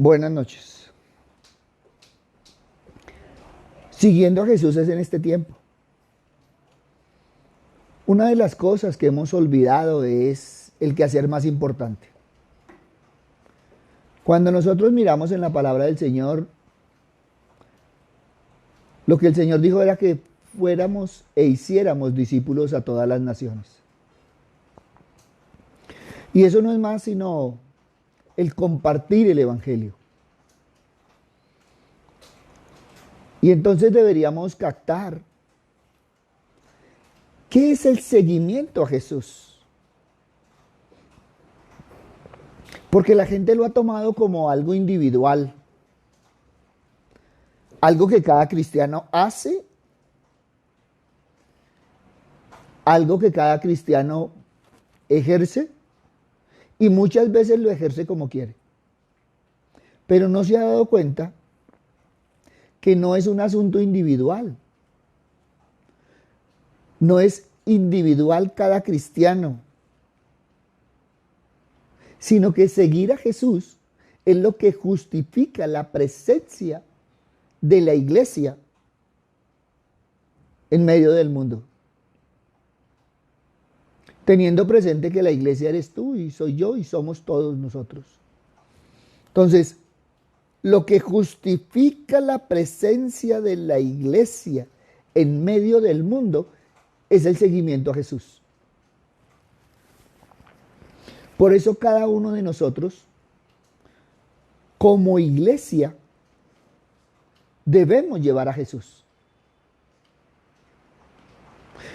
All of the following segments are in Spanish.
Buenas noches. Siguiendo a Jesús es en este tiempo. Una de las cosas que hemos olvidado es el quehacer más importante. Cuando nosotros miramos en la palabra del Señor, lo que el Señor dijo era que fuéramos e hiciéramos discípulos a todas las naciones. Y eso no es más sino el compartir el Evangelio. Y entonces deberíamos captar qué es el seguimiento a Jesús. Porque la gente lo ha tomado como algo individual, algo que cada cristiano hace, algo que cada cristiano ejerce y muchas veces lo ejerce como quiere. Pero no se ha dado cuenta que no es un asunto individual. No es individual cada cristiano, sino que seguir a Jesús es lo que justifica la presencia de la iglesia en medio del mundo. Teniendo presente que la iglesia eres tú y soy yo y somos todos nosotros. Entonces, lo que justifica la presencia de la iglesia en medio del mundo es el seguimiento a Jesús. Por eso cada uno de nosotros, como iglesia, debemos llevar a Jesús.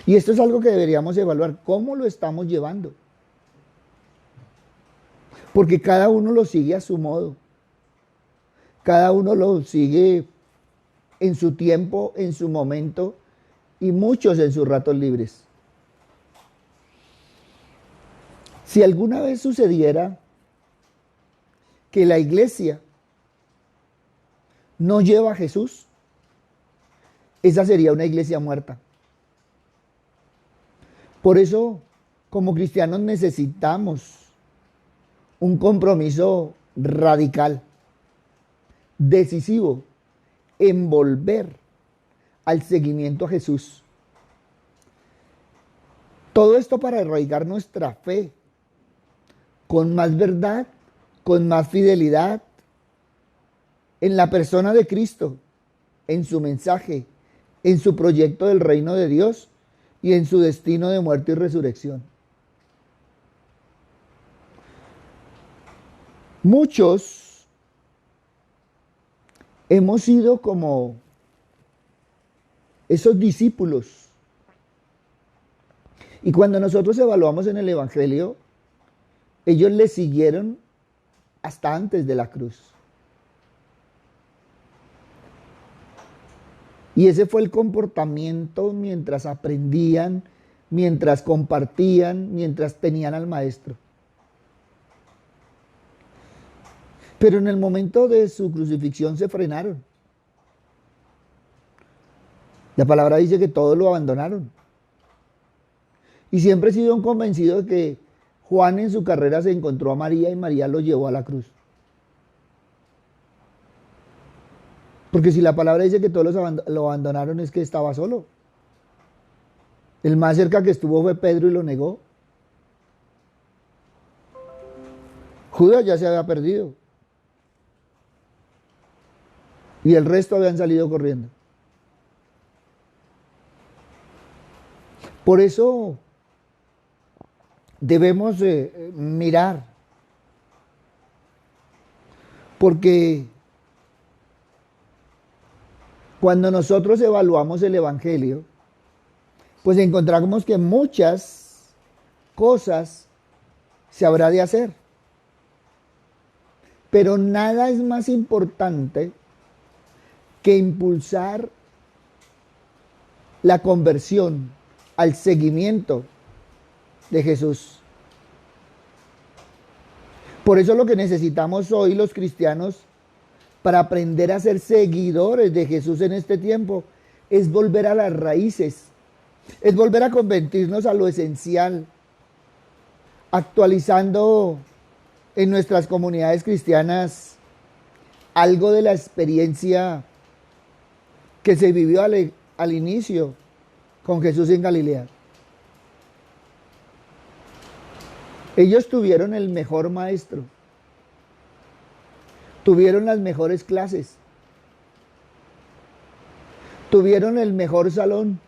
Y esto es algo que deberíamos evaluar, ¿cómo lo estamos llevando? Porque cada uno lo sigue a su modo. Cada uno lo sigue en su tiempo, en su momento, y muchos en sus ratos libres. Si alguna vez sucediera que la iglesia no lleva a Jesús, esa sería una iglesia muerta. Por eso, como cristianos necesitamos un compromiso radical, decisivo, en volver al seguimiento a Jesús. Todo esto para arraigar nuestra fe con más verdad, con más fidelidad en la persona de Cristo, en su mensaje, en su proyecto del reino de Dios y en su destino de muerte y resurrección. Muchos hemos sido como esos discípulos. Y cuando nosotros evaluamos en el Evangelio, ellos le siguieron hasta antes de la cruz. Y ese fue el comportamiento mientras aprendían, mientras compartían, mientras tenían al maestro. Pero en el momento de su crucifixión se frenaron. La palabra dice que todos lo abandonaron. Y siempre he sido un convencido de que Juan en su carrera se encontró a María y María lo llevó a la cruz. Porque si la palabra dice que todos lo abandonaron es que estaba solo. El más cerca que estuvo fue Pedro y lo negó. Judas ya se había perdido. Y el resto habían salido corriendo. Por eso debemos mirar. Porque cuando nosotros evaluamos el Evangelio, pues encontramos que muchas cosas se habrá de hacer. Pero nada es más importante que impulsar la conversión al seguimiento de Jesús. Por eso lo que necesitamos hoy los cristianos para aprender a ser seguidores de Jesús en este tiempo es volver a las raíces, es volver a convertirnos a lo esencial, actualizando en nuestras comunidades cristianas algo de la experiencia que se vivió al inicio con Jesús en Galilea. Ellos tuvieron el mejor maestro, tuvieron las mejores clases, tuvieron el mejor salón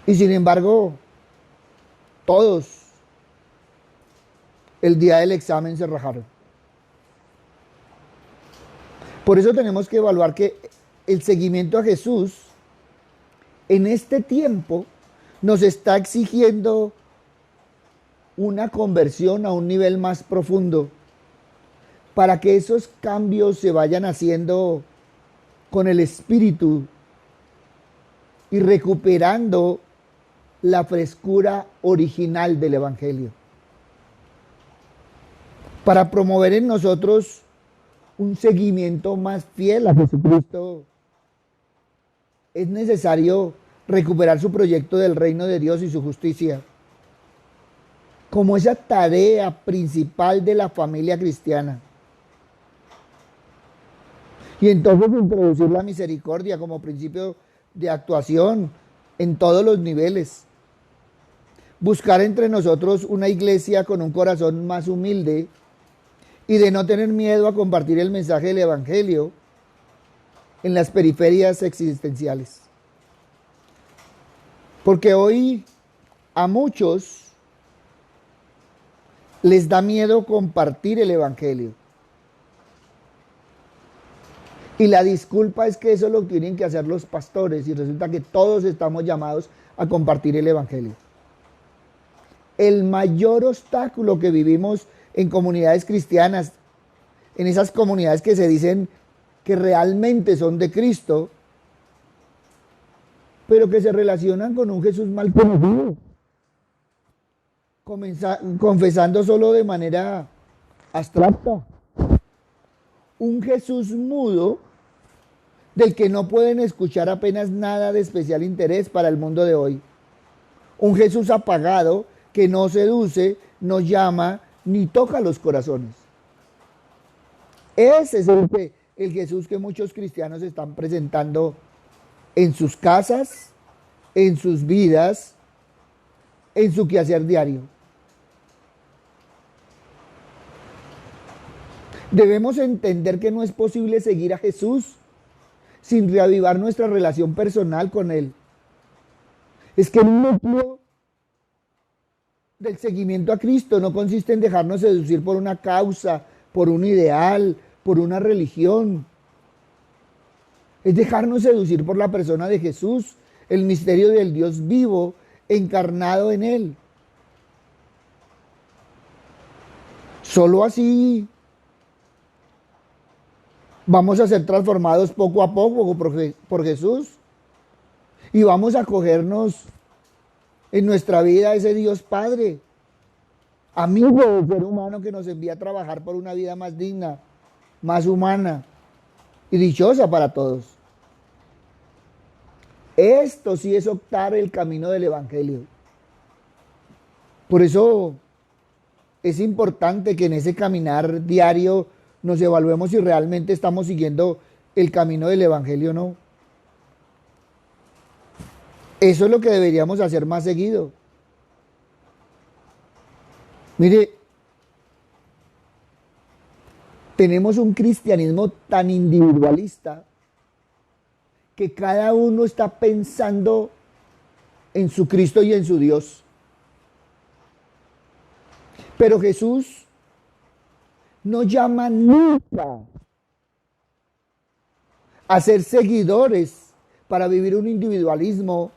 y sin embargo todos el día del examen se rajaron. Por eso tenemos que evaluar que el seguimiento a Jesús en este tiempo nos está exigiendo una conversión a un nivel más profundo para que esos cambios se vayan haciendo con el Espíritu y recuperando la frescura original del Evangelio. Para promover en nosotros un seguimiento más fiel a Jesucristo, es necesario recuperar su proyecto del reino de Dios y su justicia como esa tarea principal de la familia cristiana. Y entonces introducir la misericordia como principio de actuación en todos los niveles. Buscar entre nosotros una iglesia con un corazón más humilde y de no tener miedo a compartir el mensaje del Evangelio en las periferias existenciales. Porque hoy a muchos les da miedo compartir el Evangelio. Y la disculpa es que eso lo tienen que hacer los pastores y resulta que todos estamos llamados a compartir el Evangelio. El mayor obstáculo que vivimos en comunidades cristianas, en esas comunidades que se dicen que realmente son de Cristo, pero que se relacionan con un Jesús mal conocido, confesando solo de manera abstracta. Un Jesús mudo del que no pueden escuchar apenas nada de especial interés para el mundo de hoy. Un Jesús apagado que no seduce, no llama, ni toca los corazones. Ese es el Jesús que muchos cristianos están presentando en sus casas, en sus vidas, en su quehacer diario. Debemos entender que no es posible seguir a Jesús sin reavivar nuestra relación personal con Él. Es que el núcleo del seguimiento a Cristo no consiste en dejarnos seducir por una causa, por un ideal, por una religión. Es dejarnos seducir por la persona de Jesús, el misterio del Dios vivo, encarnado en Él. Solo así vamos a ser transformados poco a poco por Jesús y vamos a acogernos en nuestra vida a ese Dios Padre, amigo del ser humano que nos envía a trabajar por una vida más digna, más humana y dichosa para todos. Esto sí es optar el camino del Evangelio. Por eso es importante que en ese caminar diario nos evaluemos si realmente estamos siguiendo el camino del Evangelio o no. Eso es lo que deberíamos hacer más seguido. Mire, tenemos un cristianismo tan individualista que cada uno está pensando en su Cristo y en su Dios. Pero Jesús no llama nunca a ser seguidores para vivir un individualismo,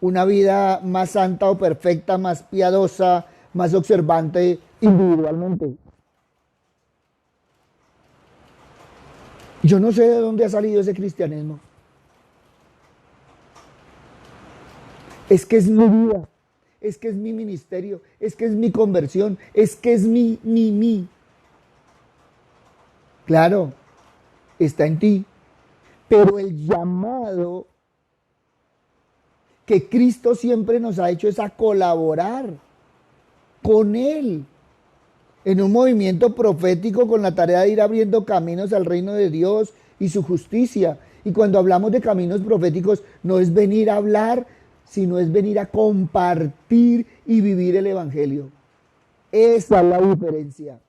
una vida más santa o perfecta, más piadosa, más observante individualmente. Yo no sé de dónde ha salido ese cristianismo. Es que es mi vida, es que es mi ministerio, es que es mi conversión, es que es mi. Claro, está en ti, pero el llamado que Cristo siempre nos ha hecho es a colaborar con Él en un movimiento profético con la tarea de ir abriendo caminos al reino de Dios y su justicia. Y cuando hablamos de caminos proféticos, no es venir a hablar, sino es venir a compartir y vivir el Evangelio. Esa es la diferencia.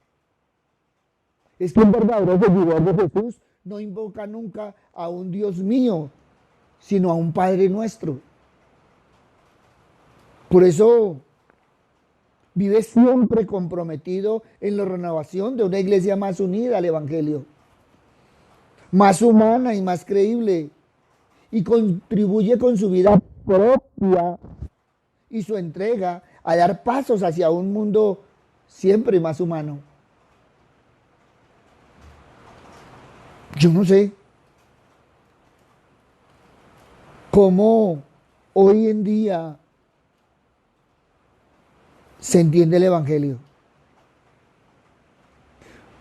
Es que un verdadero seguidor de Jesús no invoca nunca a un Dios mío, sino a un Padre nuestro. Por eso vive siempre comprometido en la renovación de una iglesia más unida al Evangelio, más humana y más creíble, y contribuye con su vida propia y su entrega a dar pasos hacia un mundo siempre más humano. Yo no sé cómo hoy en día se entiende el Evangelio.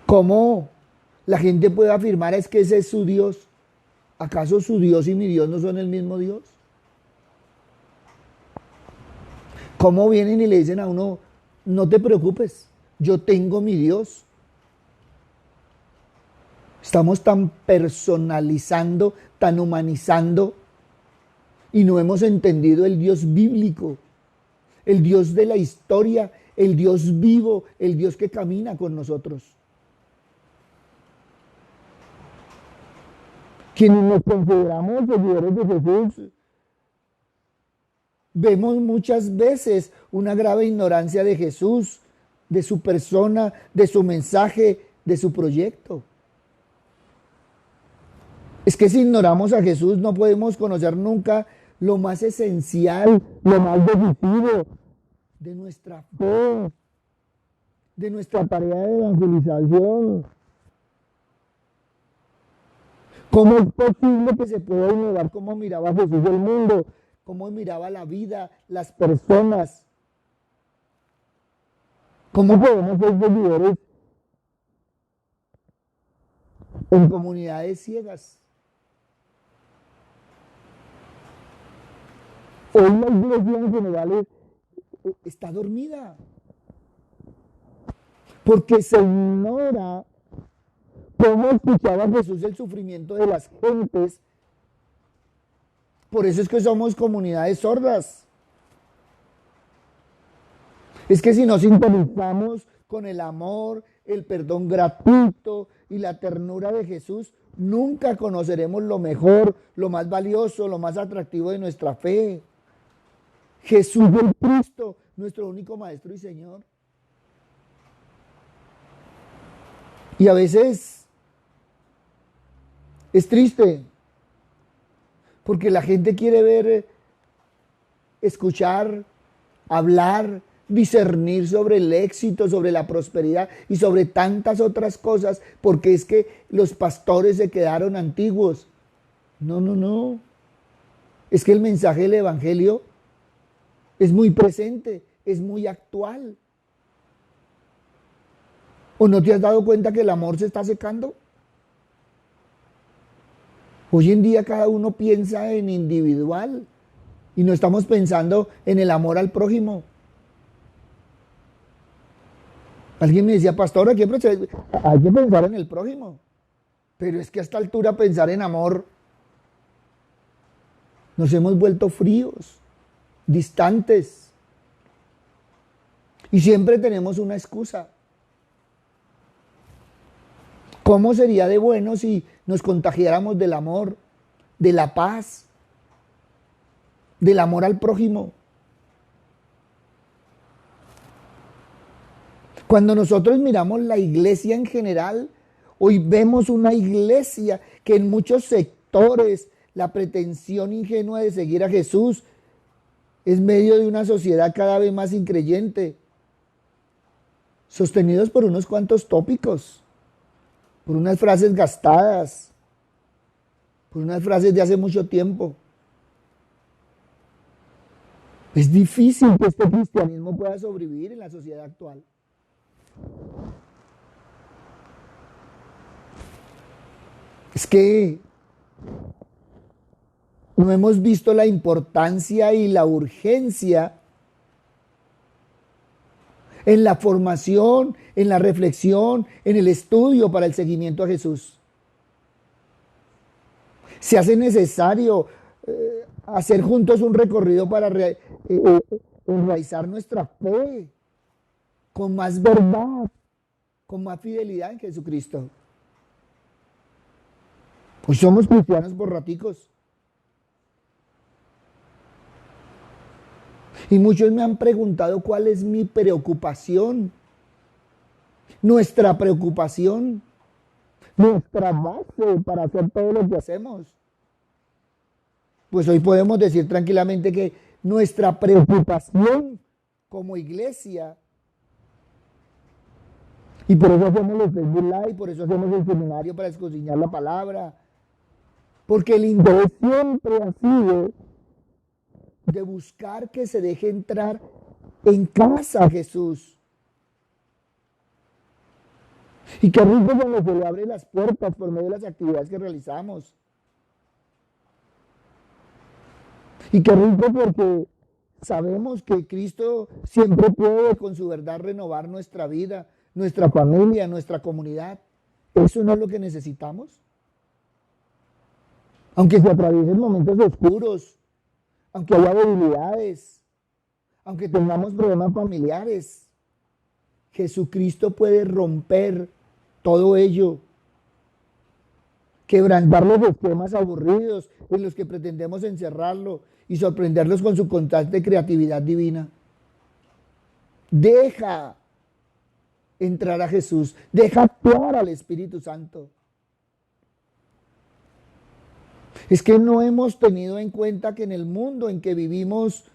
¿Cómo la gente puede afirmar es que ese es su Dios? ¿Acaso su Dios y mi Dios no son el mismo Dios? ¿Cómo vienen y le dicen a uno, no te preocupes, yo tengo mi Dios? Estamos tan personalizando, tan humanizando y no hemos entendido el Dios bíblico, el Dios de la historia, el Dios vivo, el Dios que camina con nosotros. Quienes nos consideramos seguidores de Jesús, vemos muchas veces una grave ignorancia de Jesús, de su persona, de su mensaje, de su proyecto. Es que si ignoramos a Jesús no podemos conocer nunca lo más esencial, lo más decisivo de nuestra fe, de nuestra tarea de evangelización. ¿Cómo es posible que se pueda ignorar cómo miraba Jesús el mundo? ¿Cómo miraba la vida, las personas? ¿Cómo podemos ser seguidores en comunidades ciegas? Hoy la iglesia en general está dormida porque se ignora cómo escuchaba Jesús el sufrimiento de las gentes. Por eso es que somos comunidades sordas. Es que si nos sintonizamos con el amor, el perdón gratuito y la ternura de Jesús, nunca conoceremos lo mejor, lo más valioso, lo más atractivo de nuestra fe. Jesús el Cristo, nuestro único Maestro y Señor. Y a veces es triste, porque la gente quiere ver, escuchar, hablar, discernir sobre el éxito, sobre la prosperidad y sobre tantas otras cosas, porque es que los pastores se quedaron antiguos. No, no, no. Es que el mensaje del Evangelio es muy presente, es muy actual. ¿O no te has dado cuenta que el amor se está secando? Hoy en día cada uno piensa en individual y no estamos pensando en el amor al prójimo. Alguien me decía, pastor, hay que pensar en el prójimo. Pero es que a esta altura pensar en amor, nos hemos vuelto fríos, distantes. Y siempre tenemos una excusa. ¿Cómo sería de bueno si nos contagiáramos del amor, de la paz, del amor al prójimo? Cuando nosotros miramos la iglesia en general, hoy vemos una iglesia que en muchos sectores la pretensión ingenua de seguir a Jesús es medio de una sociedad cada vez más increyente, sostenidos por unos cuantos tópicos, por unas frases gastadas, por unas frases de hace mucho tiempo. Es difícil que este cristianismo pueda sobrevivir en la sociedad actual. Es que no hemos visto la importancia y la urgencia en la formación, en la reflexión, en el estudio para el seguimiento a Jesús. Se hace necesario hacer juntos un recorrido para enraizar nuestra fe con más verdad, con más fidelidad en Jesucristo. Pues somos cristianos por raticos. Y muchos me han preguntado cuál es mi preocupación, nuestra preocupación, nuestra base para hacer todo lo que hacemos. Pues hoy podemos decir tranquilamente que nuestra preocupación como iglesia, y por eso hacemos los Facebook Live, por eso hacemos el seminario para escudriñar la palabra, porque el interés siempre ha sido de buscar que se deje entrar en casa a Jesús. Y qué rico cuando se le abren las puertas por medio de las actividades que realizamos. Y qué rico porque sabemos que Cristo siempre puede con su verdad renovar nuestra vida, nuestra familia, nuestra comunidad. ¿Eso no es lo que necesitamos? Aunque se atraviesen momentos oscuros, aunque haya debilidades, aunque tengamos problemas familiares, Jesucristo puede romper todo ello, quebrantar los esquemas aburridos en los que pretendemos encerrarlo y sorprenderlos con su constante creatividad divina. Deja entrar a Jesús, deja actuar al Espíritu Santo. Es que no hemos tenido en cuenta que en el mundo en que vivimos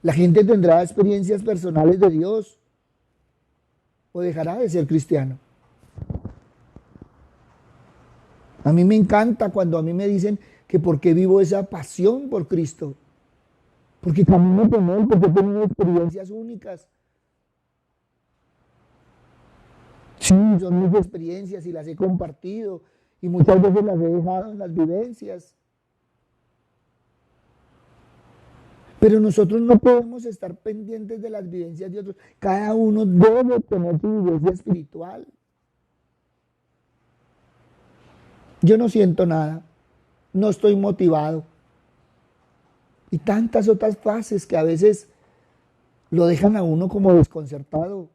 la gente tendrá experiencias personales de Dios o dejará de ser cristiano. A mí me encanta cuando a mí me dicen que por qué vivo esa pasión por Cristo. Porque camino con Él, porque he tenido experiencias únicas. Sí, son mis experiencias y las he compartido y muchas veces las he dejado en las vivencias. Pero nosotros no podemos estar pendientes de las vivencias de otros. Cada uno debe tener su vivencia espiritual. Yo no siento nada, no estoy motivado. Y tantas otras frases que a veces lo dejan a uno como desconcertado,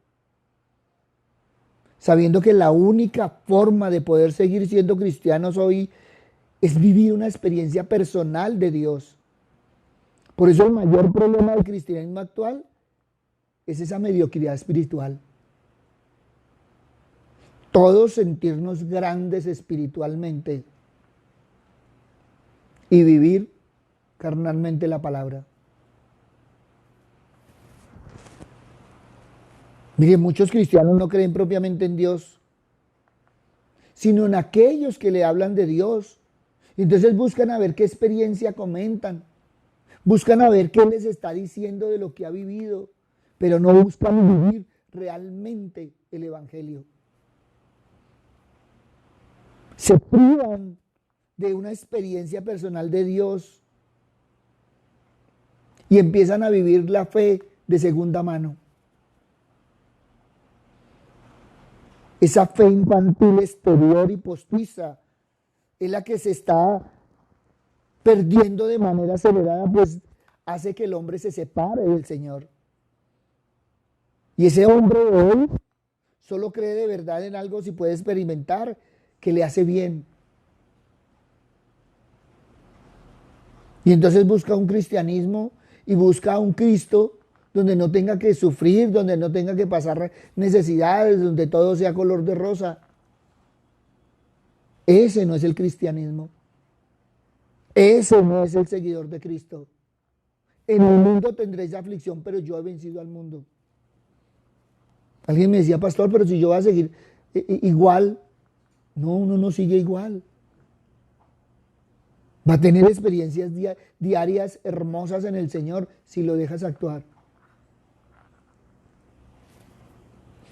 sabiendo que la única forma de poder seguir siendo cristianos hoy es vivir una experiencia personal de Dios. Por eso el mayor problema del cristianismo actual es esa mediocridad espiritual. Todos sentirnos grandes espiritualmente y vivir carnalmente la palabra. Miren, muchos cristianos no creen propiamente en Dios, sino en aquellos que le hablan de Dios. Entonces buscan a ver qué experiencia comentan, buscan a ver qué les está diciendo de lo que ha vivido, pero no buscan vivir realmente el Evangelio. Se privan de una experiencia personal de Dios y empiezan a vivir la fe de segunda mano. Esa fe infantil exterior y postiza es la que se está perdiendo de manera acelerada, pues hace que el hombre se separe del Señor. Y ese hombre de hoy solo cree de verdad en algo si puede experimentar que le hace bien. Y entonces busca un cristianismo y busca un Cristo donde no tenga que sufrir, donde no tenga que pasar necesidades, donde todo sea color de rosa. Ese no es el cristianismo. Ese no es el seguidor de Cristo. En el mundo tendréis aflicción, pero yo he vencido al mundo. Alguien me decía, pastor, pero si yo voy a seguir igual. No, uno no sigue igual. Va a tener experiencias diarias hermosas en el Señor si lo dejas actuar.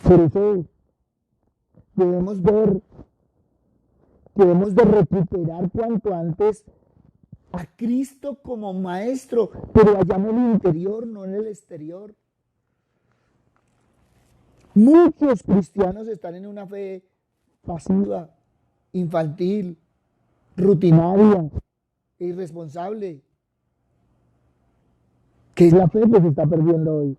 Por eso debemos de recuperar cuanto antes a Cristo como maestro, pero allá en el interior, no en el exterior. Muchos cristianos están en una fe pasiva, infantil, rutinaria e irresponsable. ¿Qué es la fe que se está perdiendo hoy?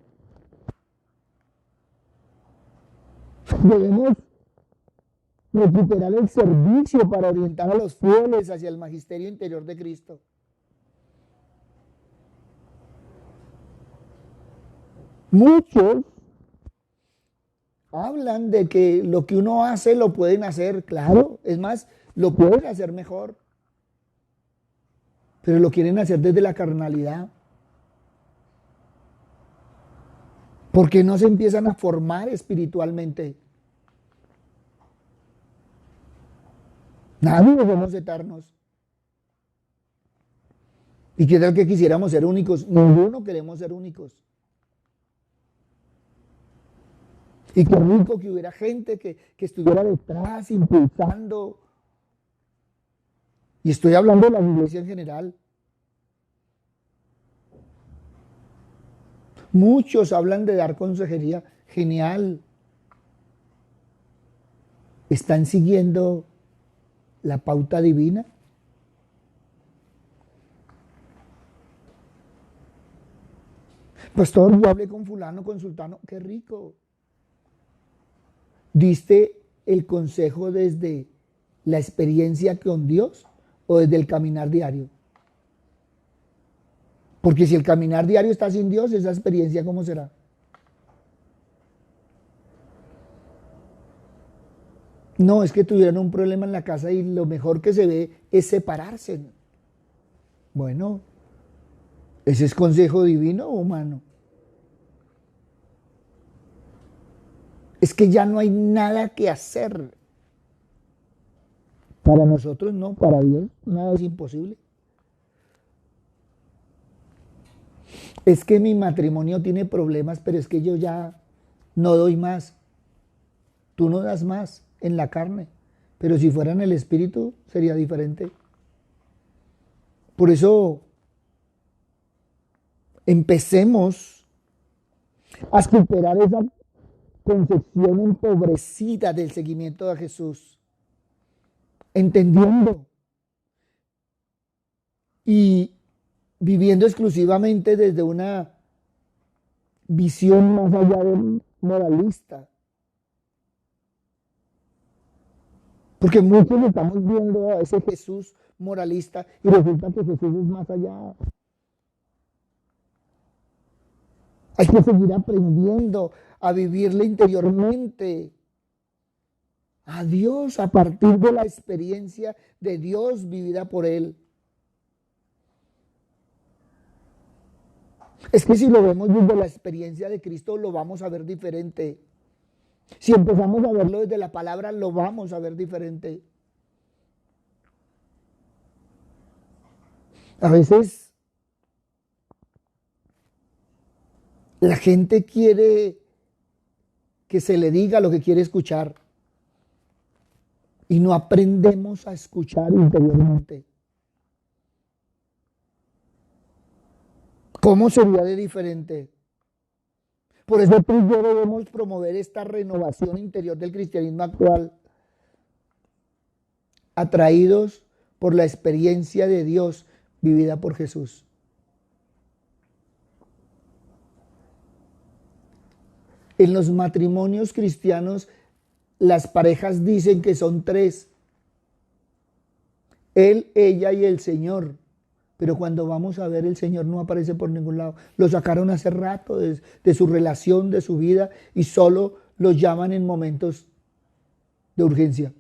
Debemos recuperar el servicio para orientar a los fieles hacia el magisterio interior de Cristo. Muchos hablan de que lo que uno hace lo pueden hacer, claro, es más, lo pueden hacer mejor, pero lo quieren hacer desde la carnalidad. ¿Por qué no se empiezan a formar espiritualmente? Nadie somos eternos. ¿Y qué tal que quisiéramos ser únicos? Ninguno queremos ser únicos. Y qué rico que hubiera gente que estuviera detrás, impulsando. Y estoy hablando de la iglesia en general. Muchos hablan de dar consejería. Genial. ¿Están siguiendo la pauta divina? Pastor, yo hablé con fulano, con sultano. Qué rico. ¿Diste el consejo desde la experiencia con Dios o desde el caminar diario? Porque si el caminar diario está sin Dios, esa experiencia, ¿cómo será? No, es que tuvieron un problema en la casa y lo mejor que se ve es separarse. Bueno, ¿ese es consejo divino o humano? Es que ya no hay nada que hacer. Para nosotros no, para Dios nada es imposible. Es que mi matrimonio tiene problemas, pero es que yo ya no doy más. Tú no das más en la carne, pero si fuera en el espíritu sería diferente. Por eso empecemos a superar esa concepción empobrecida del seguimiento a Jesús, entendiendo y viviendo exclusivamente desde una visión más allá de moralista. Porque muchos estamos viendo a ese Jesús moralista y resulta que Jesús es más allá. Hay que seguir aprendiendo a vivirle interiormente a Dios a partir de la experiencia de Dios vivida por Él. Es que si lo vemos desde la experiencia de Cristo, lo vamos a ver diferente. Si empezamos a verlo desde la palabra, lo vamos a ver diferente. A veces la gente quiere que se le diga lo que quiere escuchar y no aprendemos a escuchar interiormente. ¿Cómo sería de diferente? Por eso tú y yo debemos promover esta renovación interior del cristianismo actual, atraídos por la experiencia de Dios vivida por Jesús. En los matrimonios cristianos, las parejas dicen que son tres: Él, ella y el Señor. Pero cuando vamos a ver, el Señor no aparece por ningún lado. Lo sacaron hace rato de su relación, de su vida, y solo lo llaman en momentos de urgencia.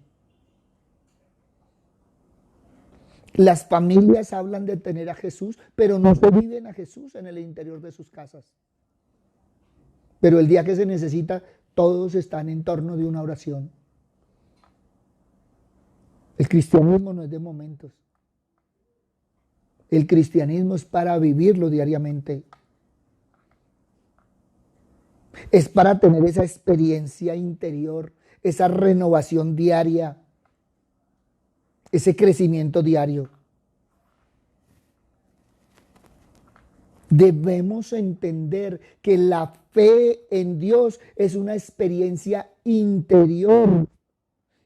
Las familias hablan de tener a Jesús, pero no se viven a Jesús en el interior de sus casas. Pero el día que se necesita, todos están en torno de una oración. El cristianismo no es de momentos. El cristianismo es para vivirlo diariamente. Es para tener esa experiencia interior, esa renovación diaria, ese crecimiento diario. Debemos entender que la fe en Dios es una experiencia interior.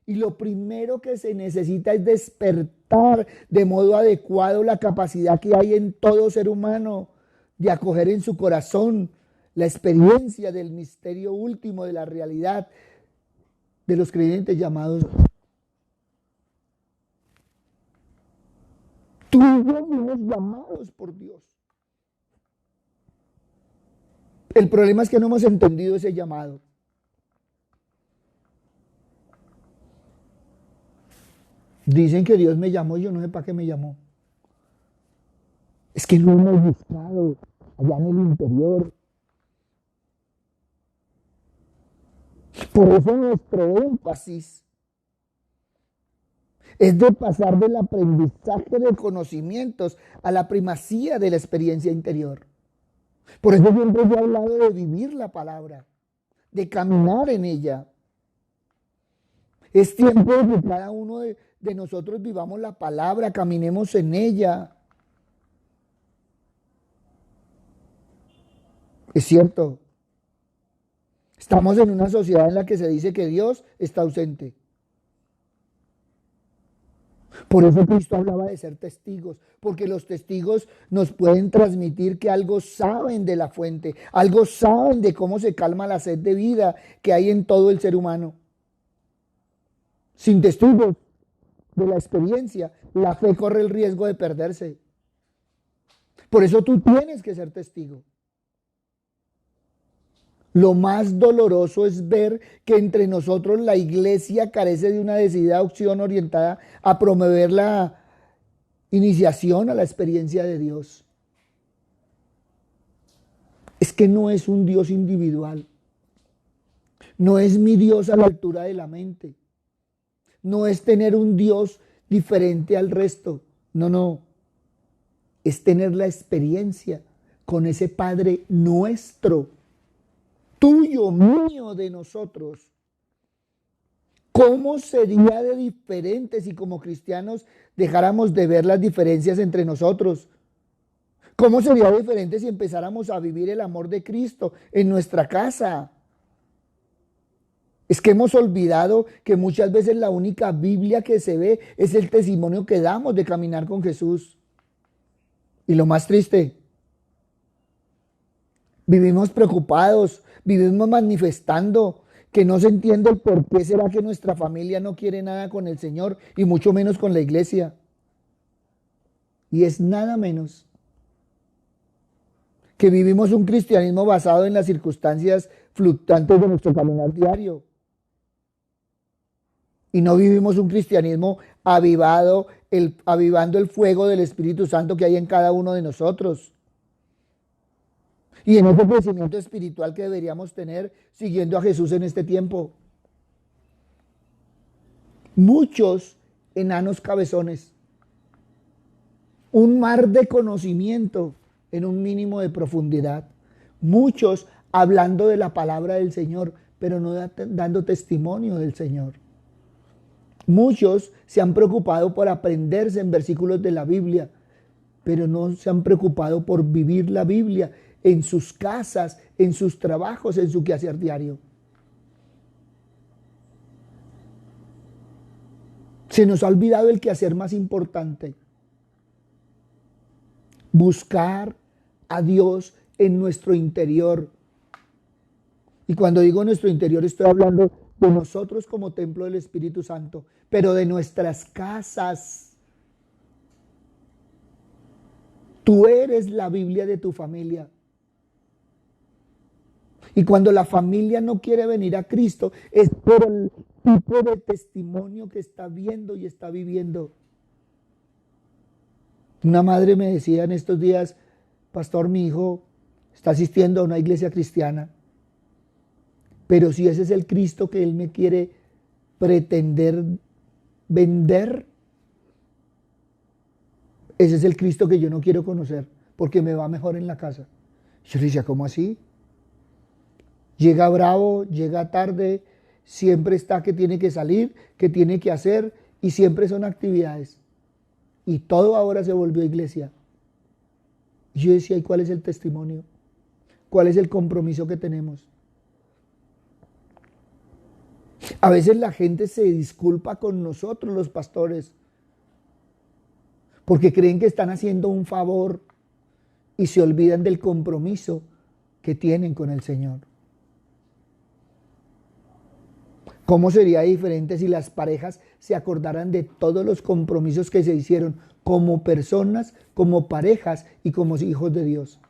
Y lo primero que se necesita es despertar de modo adecuado la capacidad que hay en todo ser humano de acoger en su corazón la experiencia del misterio último de la realidad de los creyentes llamados. Tú y yo fuimos llamados por Dios. El problema es que no hemos entendido ese llamado. Dicen que Dios me llamó y yo no sé para qué me llamó. Es que no hemos buscado allá en el interior. Por eso nuestro énfasis es de pasar del aprendizaje de conocimientos a la primacía de la experiencia interior. Por eso siempre he hablado de vivir la palabra, de caminar en ella. Es tiempo de que cada uno de nosotros vivamos la palabra, caminemos en ella. Es cierto. Estamos en una sociedad en la que se dice que Dios está ausente. Por eso Cristo hablaba de ser testigos, porque los testigos nos pueden transmitir que algo saben de la fuente, algo saben de cómo se calma la sed de vida que hay en todo el ser humano. Sin testigos de la experiencia, la fe corre el riesgo de perderse. Por eso tú tienes que ser testigo. Lo más doloroso es ver que entre nosotros la iglesia carece de una decidida opción orientada a promover la iniciación a la experiencia de Dios. Es que no es un Dios individual. No es mi Dios a la altura de la mente. No es tener un Dios diferente al resto. No. Es tener la experiencia con ese Padre nuestro, tuyo, mío, de nosotros. ¿Cómo sería de diferente si como cristianos dejáramos de ver las diferencias entre nosotros? ¿Cómo sería diferente si empezáramos a vivir el amor de Cristo en nuestra casa? Es que hemos olvidado que muchas veces la única Biblia que se ve es el testimonio que damos de caminar con Jesús. Y lo más triste, vivimos preocupados, vivimos manifestando que no se entiende el por qué será que nuestra familia no quiere nada con el Señor y mucho menos con la iglesia. Y es nada menos que vivimos un cristianismo basado en las circunstancias fluctuantes de nuestro caminar diario. Y no vivimos un cristianismo avivando el fuego del Espíritu Santo que hay en cada uno de nosotros. Y en ese crecimiento espiritual que deberíamos tener siguiendo a Jesús en este tiempo. Muchos enanos cabezones. Un mar de conocimiento en un mínimo de profundidad. Muchos hablando de la palabra del Señor, pero no dando testimonio del Señor. Muchos se han preocupado por aprenderse en versículos de la Biblia, pero no se han preocupado por vivir la Biblia en sus casas, en sus trabajos, en su quehacer diario. Se nos ha olvidado el quehacer más importante: buscar a Dios en nuestro interior. Y cuando digo nuestro interior, estoy hablando de nosotros como templo del Espíritu Santo, pero de nuestras casas. Tú eres la Biblia de tu familia. Y cuando la familia no quiere venir a Cristo, es por el tipo de testimonio que está viendo y está viviendo. Una madre me decía en estos días: pastor, mi hijo está asistiendo a una iglesia cristiana, pero si ese es el Cristo que él me quiere pretender vender, ese es el Cristo que yo no quiero conocer, porque me va mejor en la casa. Yo le decía: ¿cómo así? Llega bravo, llega tarde, siempre está que tiene que salir, que tiene que hacer, y siempre son actividades. Y todo ahora se volvió iglesia. Y yo decía, ¿y cuál es el testimonio? ¿Cuál es el compromiso que tenemos? A veces la gente se disculpa con nosotros, los pastores, porque creen que están haciendo un favor y se olvidan del compromiso que tienen con el Señor. ¿Cómo sería diferente si las parejas se acordaran de todos los compromisos que se hicieron como personas, como parejas y como hijos de Dios?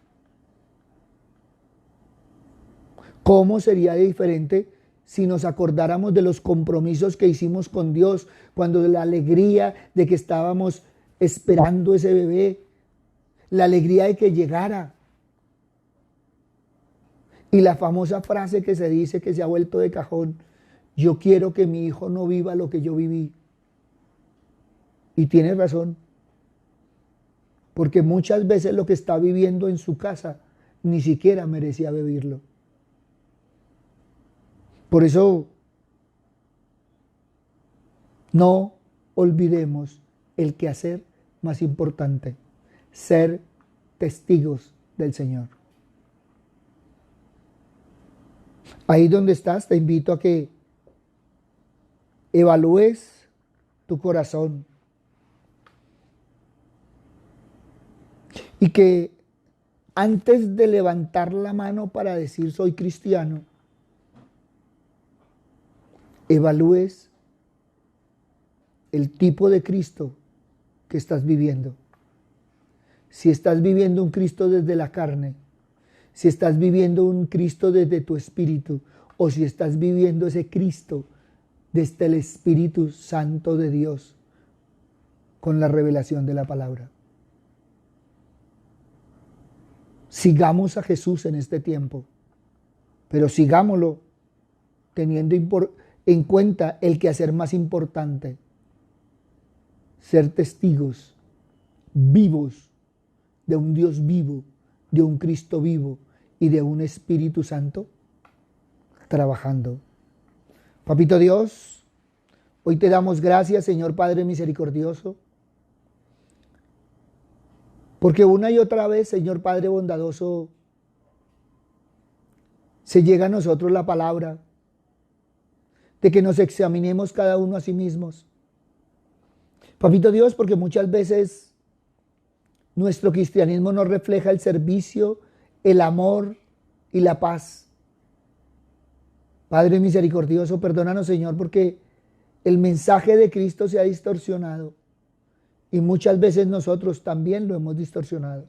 ¿Cómo sería diferente si nos acordáramos de los compromisos que hicimos con Dios cuando la alegría de que estábamos esperando ese bebé, la alegría de que llegara? Y la famosa frase que se dice, que se ha vuelto de cajón: yo quiero que mi hijo no viva lo que yo viví. Y tiene razón, porque muchas veces lo que está viviendo en su casa ni siquiera merecía vivirlo. Por eso, no olvidemos el quehacer más importante: ser testigos del Señor. Ahí donde estás, te invito a que evalúes tu corazón y que antes de levantar la mano para decir soy cristiano, evalúes el tipo de Cristo que estás viviendo. Si estás viviendo un Cristo desde la carne, si estás viviendo un Cristo desde tu espíritu, o si estás viviendo ese Cristo desde el Espíritu Santo de Dios con la revelación de la palabra. Sigamos a Jesús en este tiempo, pero sigámoslo teniendo en cuenta el quehacer más importante: ser testigos vivos de un Dios vivo, de un Cristo vivo y de un Espíritu Santo trabajando. Papito Dios, hoy te damos gracias, Señor Padre misericordioso, porque una y otra vez, Señor Padre bondadoso, se llega a nosotros la palabra de que nos examinemos cada uno a sí mismos. Papito Dios, porque muchas veces nuestro cristianismo no refleja el servicio, el amor y la paz. Padre misericordioso, perdónanos, Señor, porque el mensaje de Cristo se ha distorsionado y muchas veces nosotros también lo hemos distorsionado.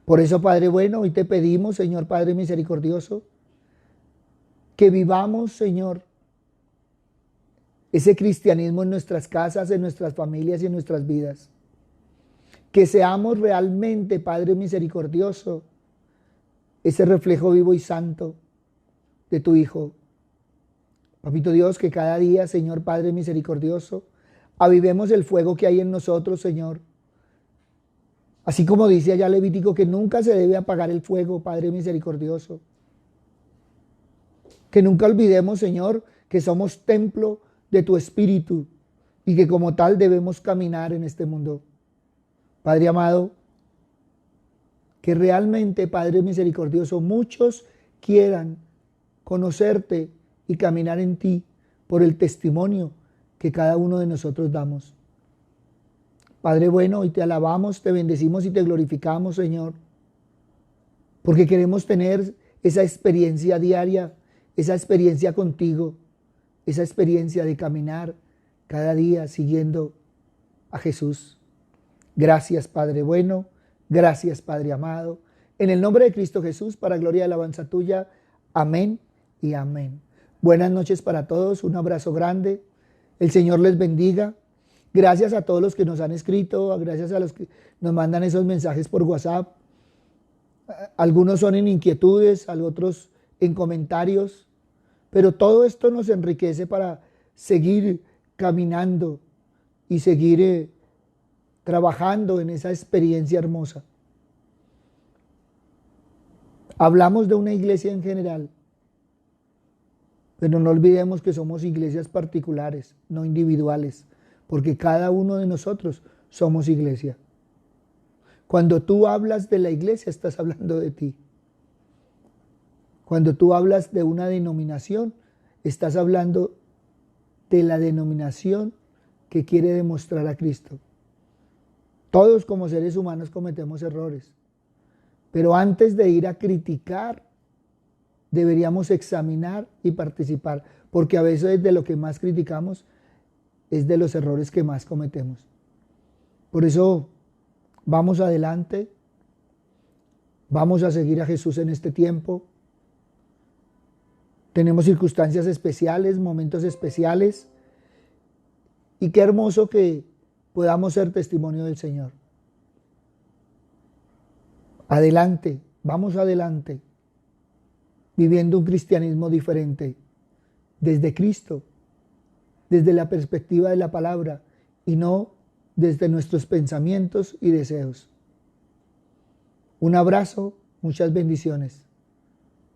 Por eso, Padre bueno, hoy te pedimos, Señor Padre misericordioso, que vivamos, Señor, ese cristianismo en nuestras casas, en nuestras familias y en nuestras vidas. Que seamos realmente, Padre misericordioso, ese reflejo vivo y santo de tu Hijo. Papito Dios, que cada día, Señor Padre misericordioso, avivemos el fuego que hay en nosotros, Señor. Así como dice allá Levítico, que nunca se debe apagar el fuego, Padre misericordioso. Que nunca olvidemos, Señor, que somos templo de tu Espíritu y que como tal debemos caminar en este mundo. Padre amado, que realmente, Padre misericordioso, muchos quieran conocerte y caminar en ti por el testimonio que cada uno de nosotros damos. Padre bueno, hoy te alabamos, te bendecimos y te glorificamos, Señor, porque queremos tener esa experiencia diaria, esa experiencia contigo, esa experiencia de caminar cada día siguiendo a Jesús. Gracias, Padre bueno, gracias, Padre amado. En el nombre de Cristo Jesús, para gloria y alabanza tuya. Amén y amén. Buenas noches para todos, un abrazo grande. El Señor les bendiga. Gracias a todos los que nos han escrito, gracias a los que nos mandan esos mensajes por WhatsApp. Algunos son en inquietudes, otros en comentarios, pero todo esto nos enriquece para seguir caminando y seguir trabajando en esa experiencia hermosa. Hablamos de una iglesia en general, pero no olvidemos que somos iglesias particulares, no individuales, porque cada uno de nosotros somos iglesia. Cuando tú hablas de la iglesia, estás hablando de ti. Cuando tú hablas de una denominación, estás hablando de la denominación que quiere demostrar a Cristo. Todos como seres humanos cometemos errores, pero antes de ir a criticar, deberíamos examinar y participar, porque a veces de lo que más criticamos es de los errores que más cometemos. Por eso, vamos adelante, vamos a seguir a Jesús en este tiempo. Tenemos circunstancias especiales, momentos especiales, y qué hermoso que podamos ser testimonio del Señor. Adelante, vamos adelante, viviendo un cristianismo diferente, desde Cristo, desde la perspectiva de la palabra, y no desde nuestros pensamientos y deseos. Un abrazo, muchas bendiciones,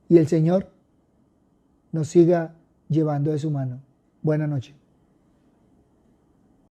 y el Señor nos siga llevando de su mano. Buenas noches.